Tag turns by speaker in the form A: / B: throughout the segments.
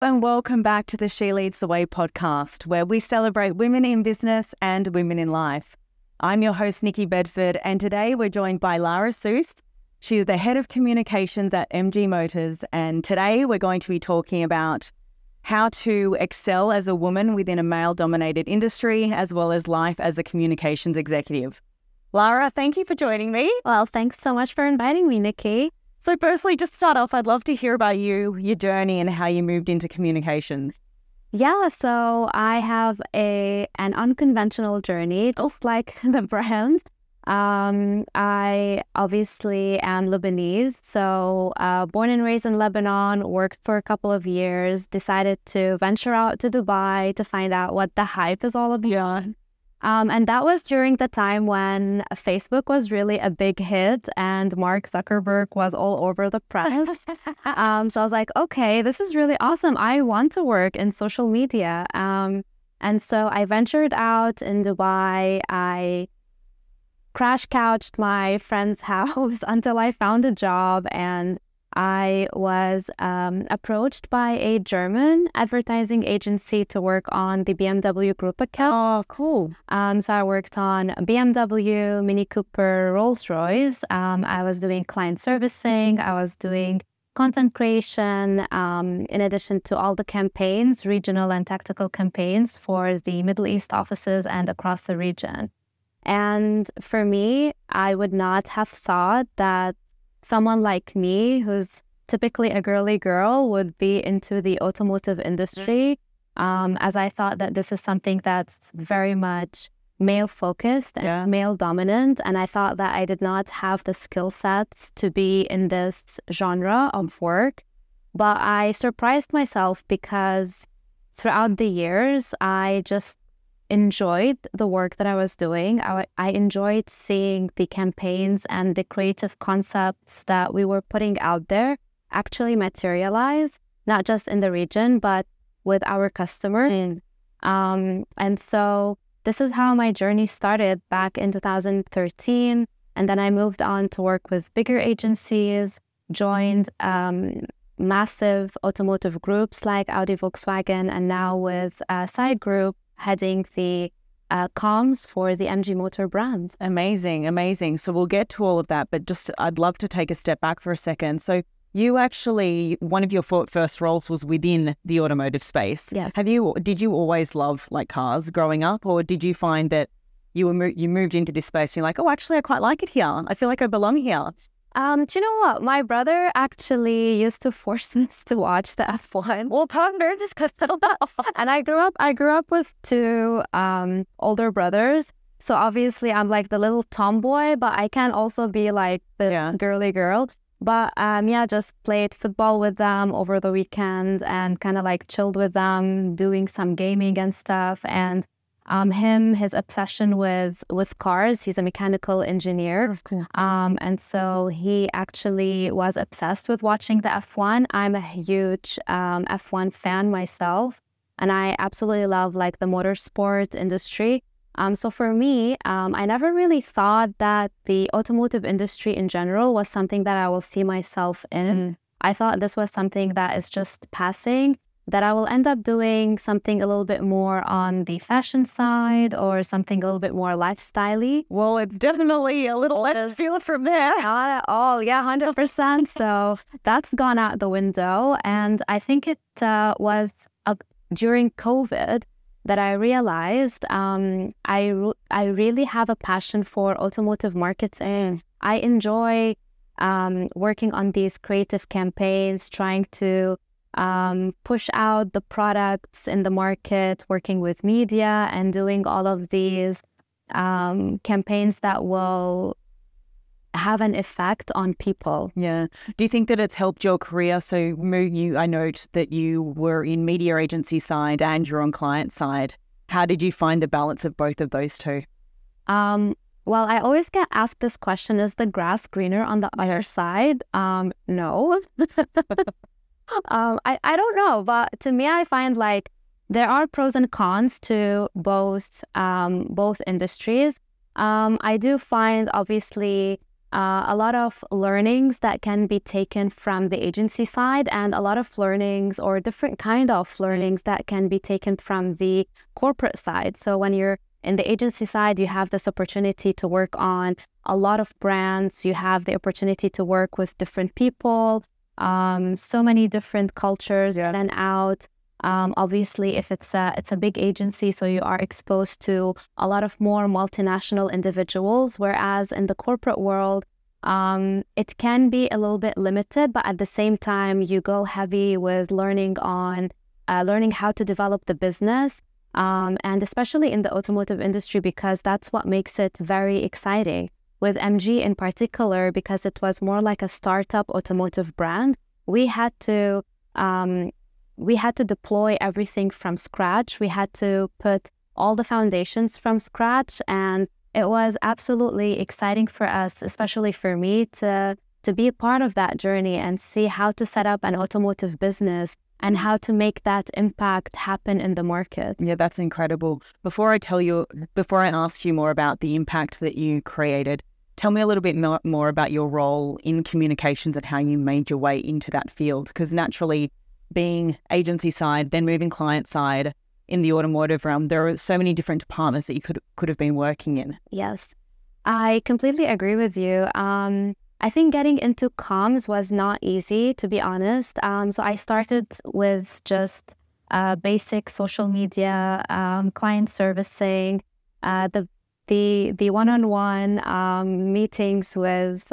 A: And welcome back to the She Leads the Way podcast, where we celebrate women in business and women in life. I'm your host, Nikki Bedford, and today we're joined by Lara Sous. She is the head of communications at MG Motors, and today we're going to be talking about how to excel as a woman within a male-dominated industry, as well as life as a communications executive. Lara, thank you for joining me.
B: Well, thanks so much for inviting me, Nikki.
A: So firstly, just start off, I'd love to hear about you, your journey and how you moved into communications.
B: Yeah, so I have an unconventional journey, just like the brand. I obviously am Lebanese, so born and raised in Lebanon, worked for a couple of years, decided to venture out to Dubai to find out what the hype is all about.
A: Yeah.
B: And that was during the time when Facebook was really a big hit and Mark Zuckerberg was all over the press. So I was like, okay, this is really awesome. I want to work in social media. And so I ventured out in Dubai. I crash couched my friend's house until I found a job, and I was approached by a German advertising agency to work on the BMW Group account.
A: Oh, cool.
B: So I worked on BMW, Mini Cooper, Rolls-Royce. I was doing client servicing. I was doing content creation, in addition to all the campaigns, regional and tactical campaigns for the Middle East offices and across the region. And for me, I would not have thought that someone like me, who's typically a girly girl, would be into the automotive industry, as I thought that this is something that's very much male-focused and male-dominant, and I thought that I did not have the skill sets to be in this genre of work. But I surprised myself because throughout the years, I just enjoyed the work that I was doing. I enjoyed seeing the campaigns and the creative concepts that we were putting out there actually materialize, not just in the region, but with our customers. And so this is how my journey started back in 2013. And then I moved on to work with bigger agencies, joined massive automotive groups like Audi, Volkswagen, and now with Side Group, heading the comms for the MG Motor brand.
A: Amazing, amazing. So we'll get to all of that, but just I'd love to take a step back for a second. So you actually, one of your first roles was within the automotive space.
B: Yes.
A: Did you always love like cars growing up, or did you find that you moved into this space and you're like, oh, actually, I quite like it here. I feel like I belong here.
B: Do you know what? My brother actually used to force us to watch the F1.
A: Well, partner, just
B: and I grew up with two older brothers. So obviously I'm like the little tomboy, but I can also be like the girly girl. But just played football with them over the weekend and kind of like chilled with them, doing some gaming and stuff. And his obsession with cars, he's a mechanical engineer.
A: Oh, cool.
B: And so he actually was obsessed with watching the F1. I'm a huge F1 fan myself, and I absolutely love like the motorsport industry. So for me, I never really thought that the automotive industry in general was something that I will see myself in. I thought this was something that is just passing, that I will end up doing something a little bit more on the fashion side or something a little bit more lifestyle-y.
A: Well, it's definitely a little less feel it from there.
B: Not at all. Yeah, 100%. So that's gone out the window. And I think it was during COVID that I realized I really have a passion for automotive marketing. I enjoy working on these creative campaigns, trying to push out the products in the market, working with media and doing all of these campaigns that will have an effect on people.
A: Yeah. Do you think that it's helped your career? So I note that you were in media agency side and you're on client side. How did you find the balance of both of those two?
B: Well, I always get asked this question, is the grass greener on the other side? No. I don't know, but to me, I find like there are pros and cons to both industries. I do find obviously a lot of learnings that can be taken from the agency side, and a lot of learnings or different kind of learnings that can be taken from the corporate side. So when you're in the agency side, you have this opportunity to work on a lot of brands. You have the opportunity to work with different people, so many different cultures in and out. Obviously, if it's a big agency, so you are exposed to a lot of more multinational individuals, whereas in the corporate world, it can be a little bit limited, but at the same time, you go heavy with learning how to develop the business, and especially in the automotive industry, because that's what makes it very exciting. With MG in particular, because it was more like a startup automotive brand, we had to deploy everything from scratch. We had to put all the foundations from scratch, and it was absolutely exciting for us, especially for me, to be a part of that journey and see how to set up an automotive business and how to make that impact happen in the market.
A: Yeah, that's incredible. Before I ask you more about the impact that you created, tell me a little bit more about your role in communications and how you made your way into that field, because naturally, being agency side, then moving client side in the automotive realm, there are so many different departments that you could have been working in.
B: Yes, I completely agree with you. I think getting into comms was not easy, to be honest. So I started with just basic social media, client servicing, the one-on-one meetings with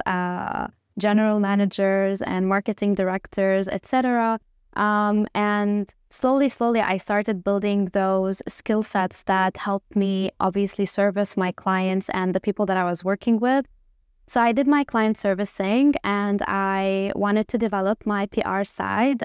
B: general managers and marketing directors, etc. And slowly, I started building those skill sets that helped me obviously service my clients and the people that I was working with. So I did my client servicing, and I wanted to develop my PR side,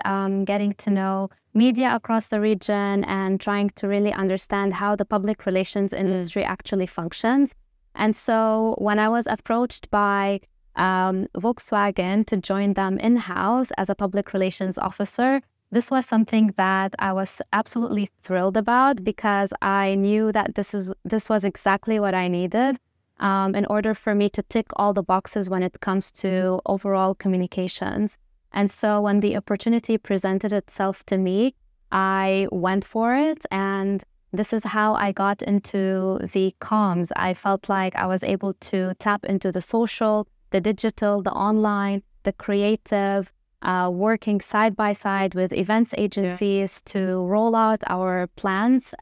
B: getting to know media across the region and trying to really understand how the public relations industry actually functions. And so when I was approached by Volkswagen to join them in-house as a public relations officer, this was something that I was absolutely thrilled about, because I knew that this was exactly what I needed in order for me to tick all the boxes when it comes to overall communications. And so when the opportunity presented itself to me, I went for it, and this is how I got into the comms. I felt like I was able to tap into the social, the digital, the online, the creative, working side by side with events agencies to roll out our plans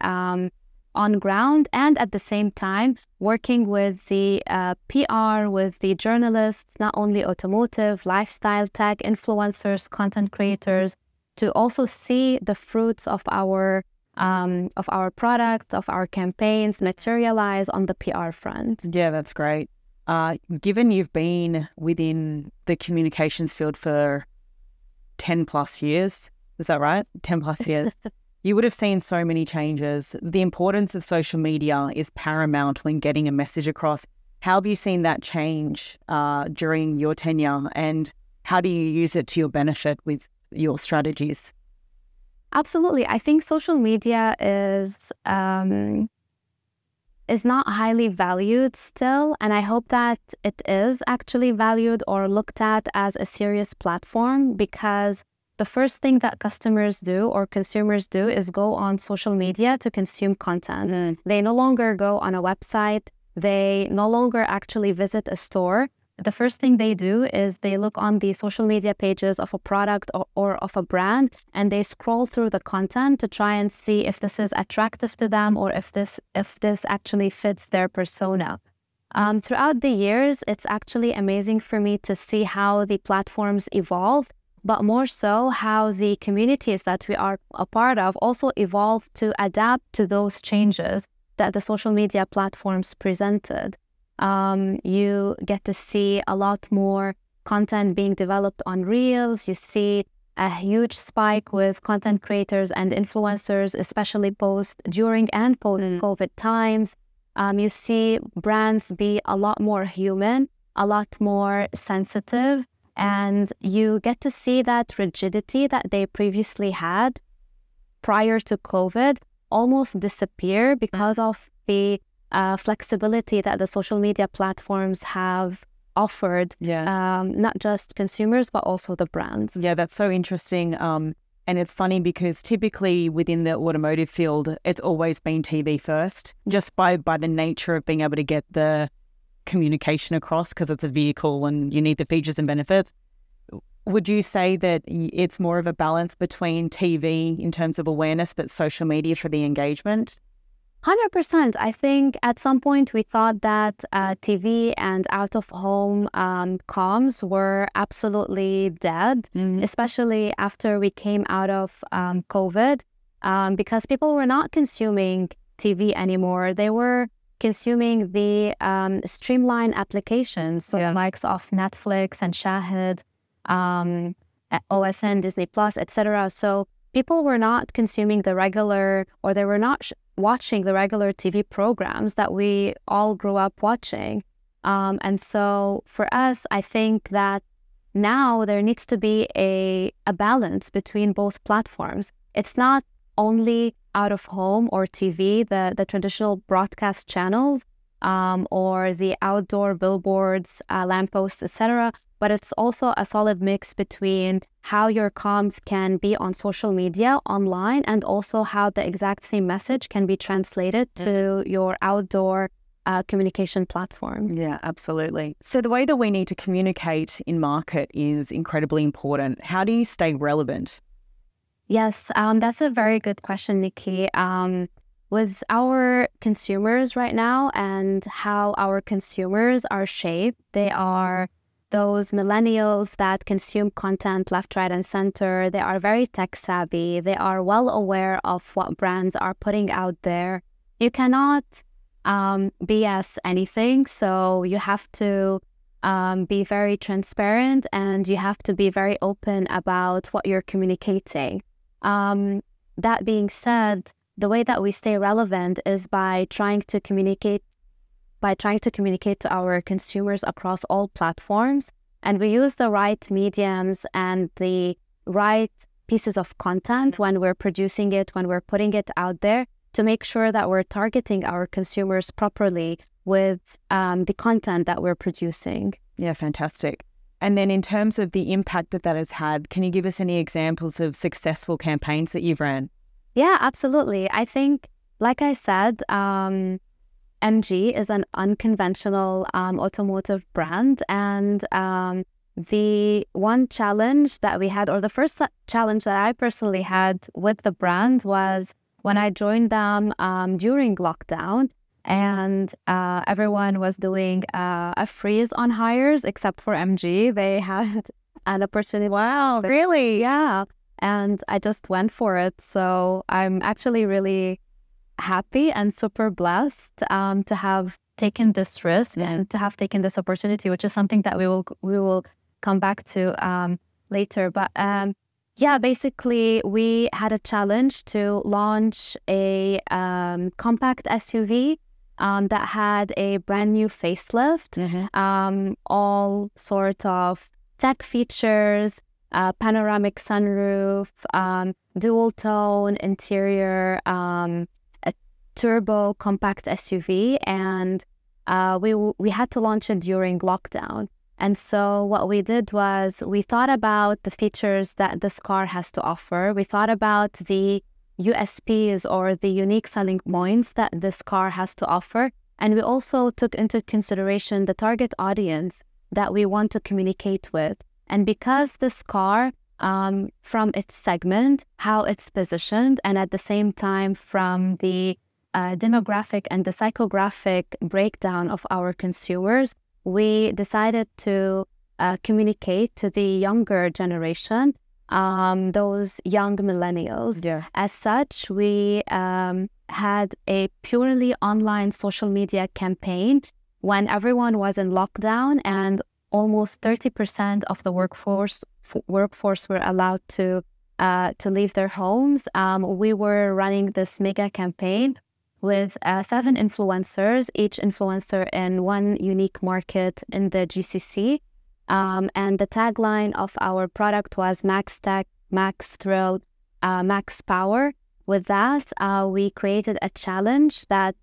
B: on ground, and at the same time working with the PR, with the journalists, not only automotive, lifestyle, tech, influencers, content creators, to also see the fruits of our product, of our campaigns materialize on the PR front.
A: Yeah, that's great. Given you've been within the communications field for 10 plus years, is that right? 10 plus years. You would have seen so many changes. The importance of social media is paramount when getting a message across. How have you seen that change during your tenure, and how do you use it to your benefit with your strategies?
B: Absolutely. I think social media is not highly valued still, and I hope that it is actually valued or looked at as a serious platform, because the first thing that customers do or consumers do is go on social media to consume content. They no longer go on a website. They no longer actually visit a store. The first thing they do is they look on the social media pages of a product or of a brand, and they scroll through the content to try and see if this is attractive to them, or if this actually fits their persona. Throughout the years, it's actually amazing for me to see how the platforms evolve, but more so how the communities that we are a part of also evolve to adapt to those changes that the social media platforms presented. You get to see a lot more content being developed on Reels. You see a huge spike with content creators and influencers, especially during and post-COVID times. You see brands be a lot more human, a lot more sensitive, and you get to see that rigidity that they previously had prior to COVID almost disappear because of the flexibility that the social media platforms have offered, not just consumers, but also the brands.
A: Yeah, that's so interesting. And it's funny because typically within the automotive field, it's always been TV first, just by the nature of being able to get the communication across, because it's a vehicle and you need the features and benefits. Would you say that it's more of a balance between TV in terms of awareness, but social media for the engagement?
B: 100%. I think at some point we thought that TV and out-of-home comms were absolutely dead, especially after we came out of COVID, because people were not consuming TV anymore. They were consuming the streamlined applications, so the likes of Netflix and Shahid, OSN, Disney Plus, etc. So people were not consuming the regular, or they were not watching the regular TV programs that we all grew up watching. And so for us, I think that now there needs to be a balance between both platforms. It's not only out of home or TV, the traditional broadcast channels, or the outdoor billboards, lampposts, etc., but it's also a solid mix between how your comms can be on social media, online, and also how the exact same message can be translated to your outdoor communication platforms.
A: Yeah, absolutely. So the way that we need to communicate in market is incredibly important. How do you stay relevant?
B: Yes, that's a very good question, Nikki. With our consumers right now and how our consumers are shaped, they are those millennials that consume content left, right, and center. They are very tech savvy. They are well aware of what brands are putting out there. You cannot BS anything, so you have to be very transparent, and you have to be very open about what you're communicating. That being said, the way that we stay relevant is by trying to communicate to our consumers across all platforms. And we use the right mediums and the right pieces of content when we're producing it, when we're putting it out there, to make sure that we're targeting our consumers properly with the content that we're producing.
A: Yeah, fantastic. And then in terms of the impact that has had, can you give us any examples of successful campaigns that you've ran?
B: Yeah, absolutely. I think, like I said, MG is an unconventional automotive brand, and the one challenge that we had, or the first challenge that I personally had with the brand, was when I joined them during lockdown, and everyone was doing a freeze on hires except for MG. They had an opportunity.
A: Wow, really?
B: Yeah, and I just went for it. So I'm actually really happy and super blessed to have taken this risk and to have taken this opportunity, which is something that we will come back to later. But yeah, basically we had a challenge to launch a compact SUV that had a brand new facelift, all sort of tech features, panoramic sunroof, dual tone interior, turbo compact SUV, and we had to launch it during lockdown. And so what we did was we thought about the features that this car has to offer. We thought about the USPs, or the unique selling points that this car has to offer. And we also took into consideration the target audience that we want to communicate with. And because this car, from its segment, how it's positioned, and at the same time from the demographic and the psychographic breakdown of our consumers, we decided to communicate to the younger generation, those young millennials.
A: Yeah.
B: As such, we had a purely online social media campaign when everyone was in lockdown and almost 30% of the workforce were allowed to leave their homes. We were running this mega campaign with 7 influencers, each influencer in one unique market in the GCC. And the tagline of our product was Max Tech, Max Thrill, Max Power. With that, we created a challenge that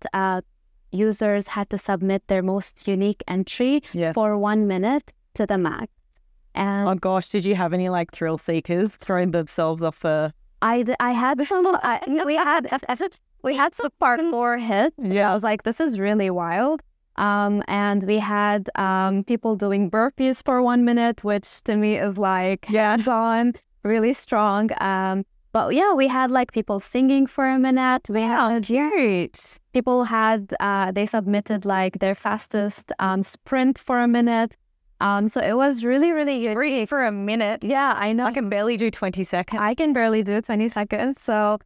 B: users had to submit their most unique entry for 1 minute to the max. And
A: oh gosh, did you have any like thrill seekers throwing themselves off a...
B: I had some, we had some parkour hits.
A: Yeah.
B: I was like, this is really wild. And we had people doing burpees for 1 minute, which to me is like hands-on, really strong. But yeah, we had like people singing for a minute. We had
A: cute.
B: People had they submitted like their fastest sprint for a minute. So it was really, really good.
A: For a minute.
B: Yeah, I know.
A: I can barely do 20 seconds.
B: I can barely do 20 seconds. So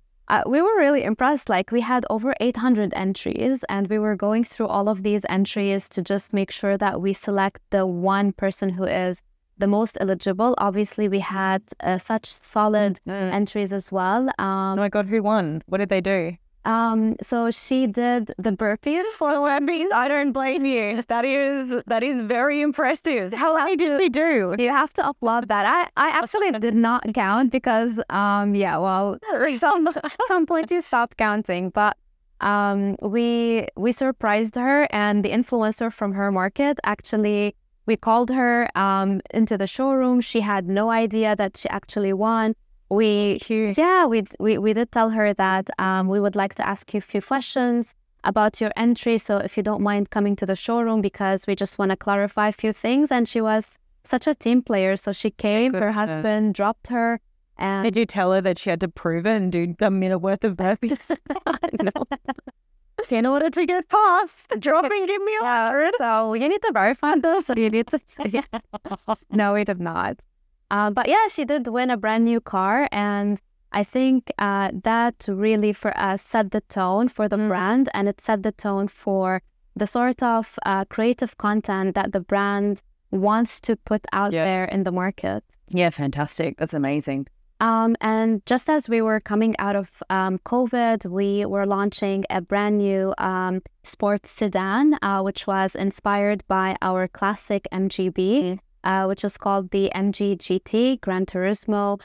B: we were really impressed. Like we had over 800 entries, and we were going through all of these entries to just make sure that we select the one person who is the most eligible. Obviously, we had such solid entries as well.
A: Oh my God, who won? What did they do?
B: So she did the burpee for Wendy.
A: I don't blame you. That is very impressive. How long did they do?
B: You have to applaud that. I actually did not count because some point you stopped counting, but we surprised her, and the influencer from her market actually, we called her into the showroom. She had no idea that she actually won. We did tell her that we would like to ask you a few questions about your entry. So if you don't mind coming to the showroom, because we just want to clarify a few things. And she was such a team player. So she came, her husband dropped her. And
A: did you tell her that she had to prove it and do a minute worth of burpees?
B: No.
A: In order to get past, dropping, give me a word.
B: So you need to verify this. So you need to, No, we did not. But yeah, she did win a brand new car. And I think that really for us set the tone for the brand, and it set the tone for the sort of creative content that the brand wants to put out there in the market.
A: Yeah, fantastic. That's amazing.
B: And just as we were coming out of COVID, we were launching a brand new sports sedan, which was inspired by our classic MGB, which is called the MG GT Gran Turismo.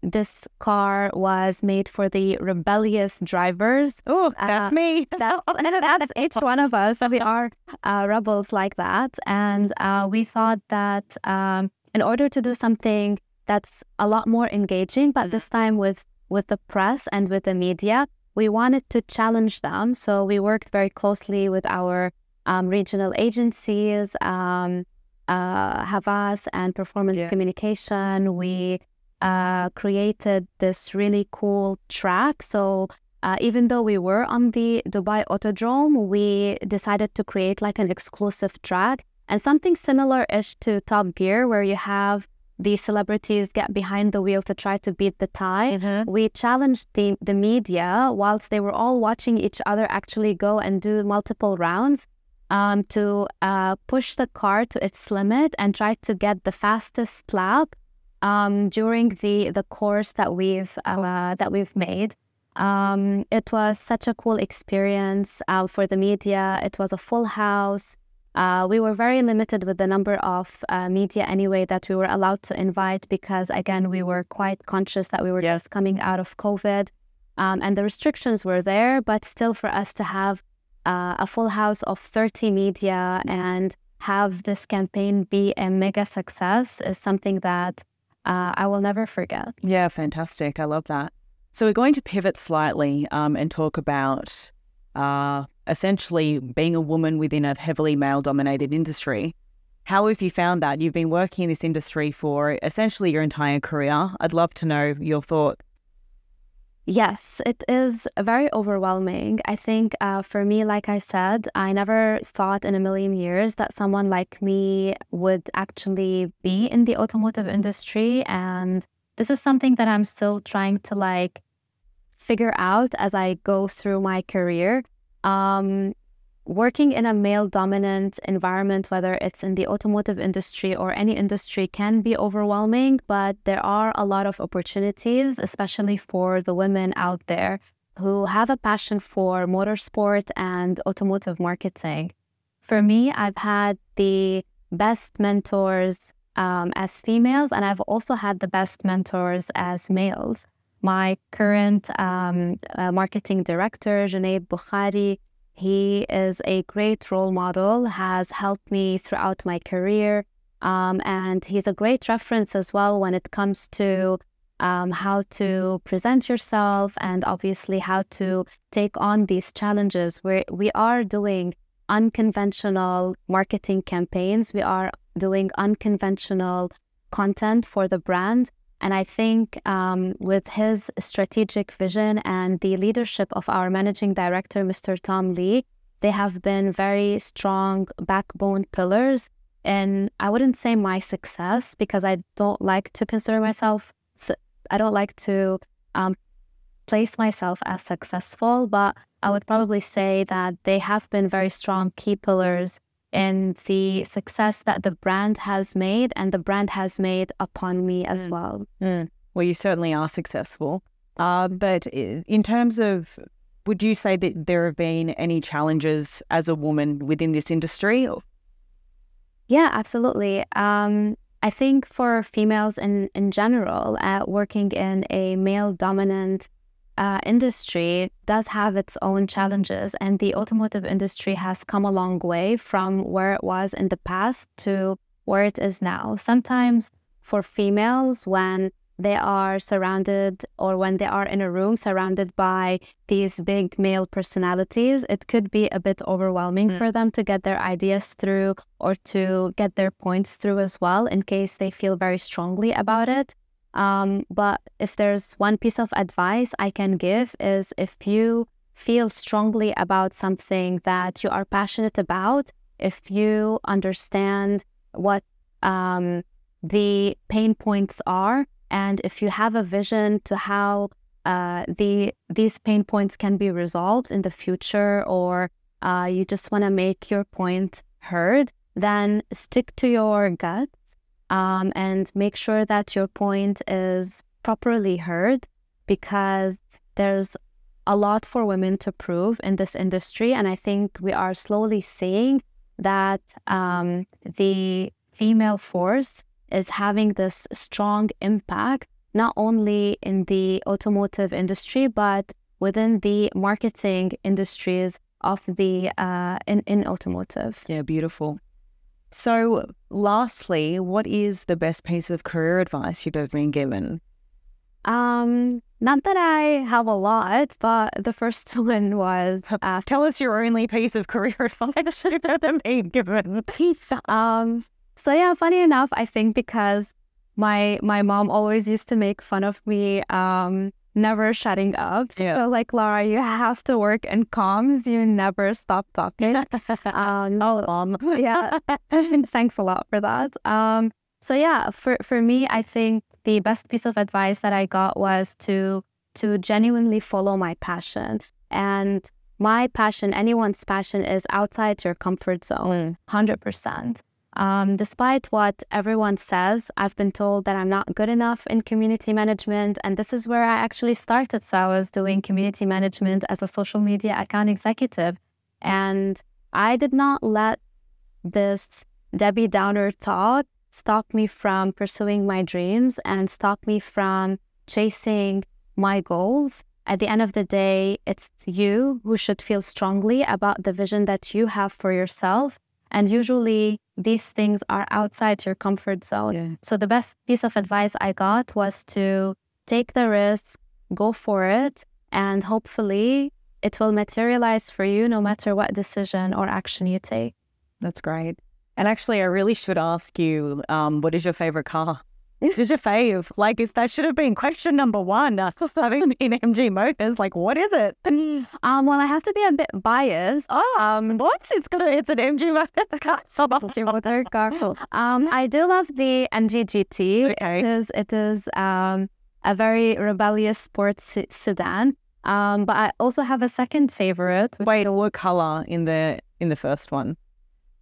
B: This car was made for the rebellious drivers.
A: Oh, that's me.
B: That's each one of us. We are rebels like that. And we thought that in order to do something that's a lot more engaging, but this time with the press and with the media, we wanted to challenge them. So we worked very closely with our regional agencies, Havas and Performance Communication. We created this really cool track. So even though we were on the Dubai Autodrome, we decided to create like an exclusive track, and something similar-ish to Top Gear, where you have the celebrities get behind the wheel to try to beat the time. We challenged the media whilst they were all watching each other actually go and do multiple rounds to push the car to its limit and try to get the fastest lap during the course that we've made. It was such a cool experience for the media. It was a full house. We were very limited with the number of media anyway that we were allowed to invite, because again, we were quite conscious that we were just coming out of COVID, and the restrictions were there. But still, for us to have a full house of 30 media and have this campaign be a mega success is something that I will never forget.
A: Yeah, fantastic. I love that. So we're going to pivot slightly and talk about essentially being a woman within a heavily male-dominated industry. How have you found that? You've been working in this industry for essentially your entire career. I'd love to know your thought.
B: Yes, it is very overwhelming. I think for me, like I said, I never thought in a million years that someone like me would actually be in the automotive industry. And this is something that I'm still trying to figure out as I go through my career. Working in a male-dominant environment, whether it's in the automotive industry or any industry, can be overwhelming, but there are a lot of opportunities, especially for the women out there who have a passion for motorsport and automotive marketing. For me, I've had the best mentors as females, and I've also had the best mentors as males. My current marketing director, Junaid Bukhari, He is a great role model, has helped me throughout my career, and he's a great reference as well when it comes to how to present yourself and obviously how to take on these challenges where we are doing unconventional marketing campaigns. We are doing unconventional content for the brand. And I think with his strategic vision and the leadership of our managing director, Mr. Tom Lee, they have been very strong backbone pillars. And I wouldn't say my success because I don't like to consider myself, I don't like to place myself as successful, but I would probably say that they have been very strong key pillars in the success that the brand has made and the brand has made upon me as well.
A: Well, you certainly are successful. But in terms of, would you say that there have been any challenges as a woman within this industry?
B: Yeah, absolutely. I think for females in general, working in a male-dominant industry does have its own challenges, and the automotive industry has come a long way from where it was in the past to where it is now. Sometimes for females, when they are surrounded or when they are in a room surrounded by these big male personalities, it could be a bit overwhelming for them to get their ideas through or to get their points through as well, in case they feel very strongly about it. But if there's one piece of advice I can give is, if you feel strongly about something that you are passionate about, if you understand what the pain points are, and if you have a vision to how these pain points can be resolved in the future, or you just want to make your point heard, then stick to your guts and make sure that your point is properly heard, because there's a lot for women to prove in this industry. And I think we are slowly seeing that the female force is having this strong impact, not only in the automotive industry, but within the marketing industries of the in automotive.
A: Yeah, beautiful. So lastly, what is the best piece of career advice you've ever been given?
B: Not that I have a lot, but the first one was
A: tell us your only piece of career advice you've ever been given.
B: So yeah, funny enough, I think because my mom always used to make fun of me never shutting up. So she was like, Lara, you have to work in comms. You never stop talking.
A: Mom.
B: Yeah, thanks a lot for that. So yeah, for me, I think the best piece of advice that I got was to genuinely follow my passion. And my passion, anyone's passion, is outside your comfort zone, 100%. Despite what everyone says, I've been told that I'm not good enough in community management, and this is where I actually started. So I was doing community management as a social media account executive, and I did not let this Debbie Downer talk stop me from pursuing my dreams and stop me from chasing my goals. At the end of the day, it's you who should feel strongly about the vision that you have for yourself. And usually these things are outside your comfort zone. Yeah. So the best piece of advice I got was to take the risk, go for it, and hopefully it will materialize for you no matter what decision or action you take.
A: That's great. And actually, I really should ask you, what is your favorite car? What is your fave? Like, if that should have been question number one, having been MG Motors, like, what is it?
B: Well, I have to be a bit biased.
A: What? It's an MG Motors car.
B: MG motor car. I do love the MG GT.
A: Okay.
B: It is a very rebellious sports sedan. But I also have a second favorite.
A: Wait, what color in the first one?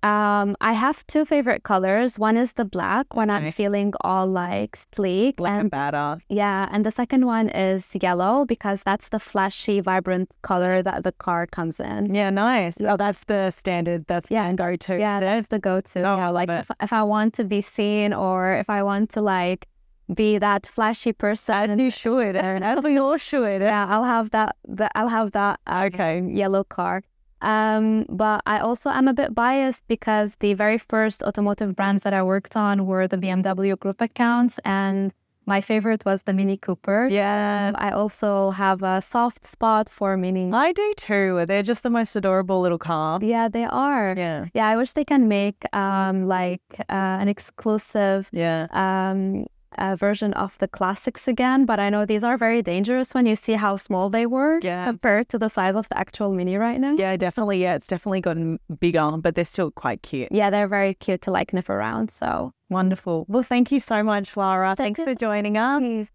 B: I have two favorite colors. One is the black when I'm feeling all like sleek.
A: Black and badass.
B: Yeah, and the second one is yellow because that's the flashy, vibrant color that the car comes in.
A: Yeah, nice. Oh, that's the standard. That's the go-to.
B: Yeah, that's the go-to.
A: Oh,
B: yeah, like if I want to be seen or if I want to like be that flashy person.
A: As you should. As we all should.
B: Yeah, I'll have that. I'll have that.
A: Okay.
B: Yellow car. But I also am a bit biased because the very first automotive brands that I worked on were the BMW group accounts, and my favorite was the Mini Cooper.
A: Yeah.
B: I also have a soft spot for Mini.
A: I do too. They're just the most adorable little car.
B: Yeah, they are.
A: Yeah.
B: Yeah, I wish they can make an exclusive version of the classics again, but I know these are very dangerous when you see how small they were compared to the size of the actual Mini right now.
A: Yeah, definitely. Yeah, it's definitely gotten bigger, but they're still quite cute.
B: Yeah, they're very cute to like sniff around. So
A: wonderful. Well, thank you so much, Lara. Thanks for joining us.